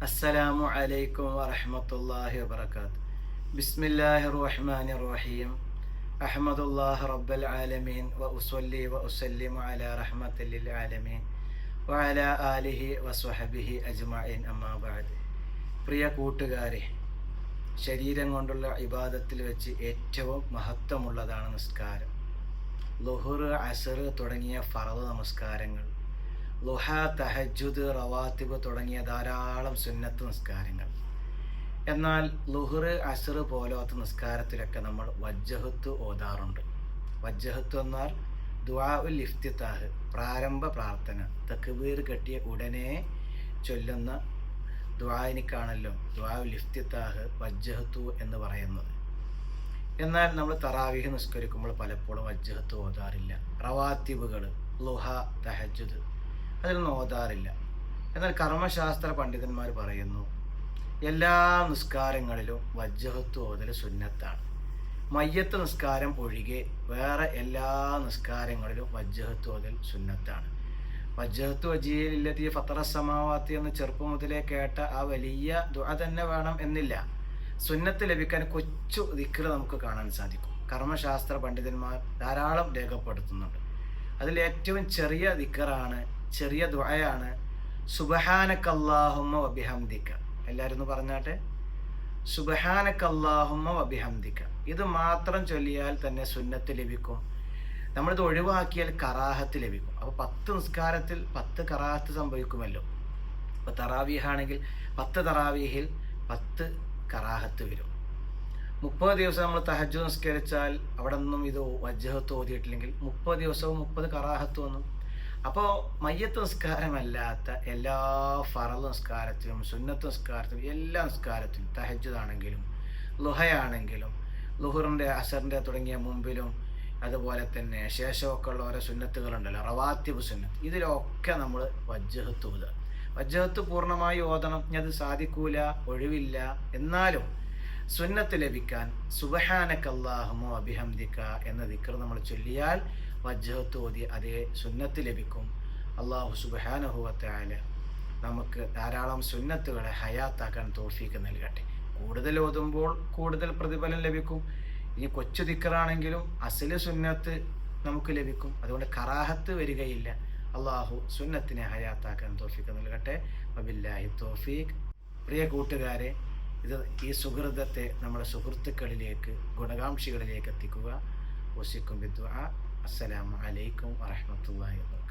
അസ്സലാമു അലൈക്കും വറഹ്മത്തുള്ളാഹി വബറകാതുഹു. ബിസ്മില്ലാഹിർ റഹ്മാനിർ റഹീം. അഹ്മദുല്ലാഹി റബ്ബൽ ആലമീൻ വ ഉസല്ലി വ ഉസല്ലിമു അലാ റഹ്മത്തിൽ ലിൽ ആലമീൻ വ അലാ ആലിഹി വസ്വഹബിഹി അജ്മഈൻ. അമ്മാ ബഅദ്. പ്രിയ കൂട്ടുകാരെ, ശരീരം കൊണ്ടുള്ള ഇബാദത്തിൽ വെച്ച് ഏറ്റവും മഹത്വമുള്ളതാണ് നിസ്കാരം. ളുഹർ, അസ്ർ തുടങ്ങിയ ഫർദ് നമസ്കാരങ്ങൾ, ളുഹ, തഹജ്ജുദ്, റവാത്തിബ് തുടങ്ങിയ ധാരാളം സുന്നത്ത് നിസ്കാരങ്ങൾ. എന്നാൽ ളുഹർ, അസ്ർ പോലത്തെ നിസ്കാരത്തിലൊക്കെ നമ്മൾ വജ്ജഹത്ത് ഓതാറുണ്ട്. വജ്ജഹത്ത് എന്നാൽ ദുആ ഉൽ ഇഫ്തിതാഹ്, പ്രാരംഭ പ്രാർത്ഥന. തക്ബീർ കെട്ടിയ ഉടനെ ചൊല്ലുന്ന ദുആനിക്കാണല്ലോ ദുആ ഉൽ ഇഫ്തിതാഹ്, വജ്ജഹത്തു എന്ന് പറയുന്നത്. എന്നാൽ നമ്മൾ തറാവീഹ് നിസ്കരിക്കുമ്പോൾ പലപ്പോഴും വജ്ജഹത്ത് ഓതാറില്ല. റവാത്തിബുകൾ, ളുഹ, തഹജ്ജുദ് അതിലൊന്നും ഓതാറില്ല. എന്നാൽ കർമ്മശാസ്ത്ര പണ്ഡിതന്മാർ പറയുന്നു, എല്ലാ നിസ്കാരങ്ങളിലും വജ്ജഹത്ത് ഓതൽ സുന്നത്താണ്. മയ്യത്ത് നിസ്കാരം ഒഴികെ വേറെ എല്ലാ നിസ്കാരങ്ങളിലും വജ്ജഹത്ത് ഓതൽ സുന്നത്താണ്. വജ്ജഹത്ത് വജീഹില്ലദീ ഫത്തറ സമാവാത്തി എന്ന് ചെറുപ്പം മുതലേ കേട്ട ആ വലിയ ദുആ തന്നെ വേണം എന്നില്ല. സുന്നത്ത് ലഭിക്കാൻ കൊച്ചു ദിക്ർ നമുക്ക് കാണാൻ സാധിക്കും. കർമ്മശാസ്ത്ര പണ്ഡിതന്മാർ ധാരാളം രേഖപ്പെടുത്തുന്നുണ്ട്. അതിൽ ഏറ്റവും ചെറിയ ദിക്റാണ്, ചെറിയ ദുആയാണ് സുബ്ഹാനക്കല്ലാഹുമ്മ വബിഹംദിക. എല്ലാവരും ഒന്ന് പറഞ്ഞാട്ടെ, സുബ്ഹാനക്കല്ലാഹുമ്മ വബിഹംദിക. ഇത് മാത്രം ചൊല്ലിയാൽ തന്നെ സുന്നത്ത് ലഭിക്കും. നമ്മളിത് ഒഴിവാക്കിയാൽ കറാഹത്ത് ലഭിക്കും. അപ്പോൾ 10 നിസ്കാരത്തിൽ 10 കറാഹത്ത് സംഭവിക്കുമല്ലോ. ഇപ്പോൾ തറാവീഹാണെങ്കിൽ 10 തറാവീഹിൽ 10 കറാഹത്ത് വരും. 30 ദിവസം നമ്മൾ തഹജ്ജുദ് നിസ്കരിച്ചാൽ അവിടെ നിന്നും ഇത് വജ്ജഹത്ത് ഓതിയിട്ടില്ലെങ്കിൽ 30 ദിവസവും 30 കറാഹത്ത് വന്നു. അപ്പോൾ മയ്യത്ത് നിസ്കാരമല്ലാത്ത എല്ലാ ഫറള് നിസ്കാരത്തിലും സുന്നത്ത് നിസ്കാരത്തിലും എല്ലാ നിസ്കാരത്തിലും തഹജ്ജുദാണെങ്കിലും ളുഹയാണെങ്കിലും ളുഹറിൻ്റെ അസറിൻ്റെ തുടങ്ങിയ മുമ്പിലും അതുപോലെ തന്നെ ശേഷമൊക്കെ ഉള്ള ഓരോ സുന്നത്തുകളുണ്ടല്ലോ, റവാത്തിബ് സുന്നത്ത്, ഇതിലൊക്കെ നമ്മൾ വജ്ജഹത്ത് ഓതുക. വജ്ജഹത്ത് പൂർണ്ണമായി ഓതണം. ഇനി അത് സാധിക്കൂല, ഒഴിവില്ല, എന്നാലും സുന്നത്ത് ലഭിക്കാൻ സുബ്ഹാനക്കല്ലാഹുമ്മ വബിഹംദിക എന്ന ദിക്ർ നമ്മൾ ചൊല്ലിയാൽ വജ്ജഹത്ത് ഓതി അതേ സുന്നത്ത് ലഭിക്കും. അല്ലാഹു സുബ്ഹാനഹു വ തആല നമുക്ക് ധാരാളം സുന്നത്തുകളെ ഹയാത്താക്കാൻ തൗഫീഖ് നൽകട്ടെ. കൂടുതൽ ഓതുമ്പോൾ കൂടുതൽ പ്രതിഫലം ലഭിക്കും. ഇനി കൊച്ചു ദിക്റാണെങ്കിലും അസ്ല് സുന്നത്ത് നമുക്ക് ലഭിക്കും. അതുകൊണ്ട് കറാഹത്ത് വരികയില്ല. അള്ളാഹു സുന്നത്തിനെ ഹയാത്താക്കാൻ തൗഫീഖ് നൽകട്ടെ. വബില്ലാഹി തൗഫീഖ്. പ്രിയ കൂട്ടുകാരെ, ഈ സുഹൃതത്തെ നമ്മുടെ സുഹൃത്തുക്കളിലേക്ക്, ഗുണകാംക്ഷികളിലേക്ക് എത്തിക്കുക. വസിക്കും ബിദ്ദുആ. അസ്സലാമു അലൈക്കും വറഹ്മത്തുള്ളാഹി വബറകാതുഹു.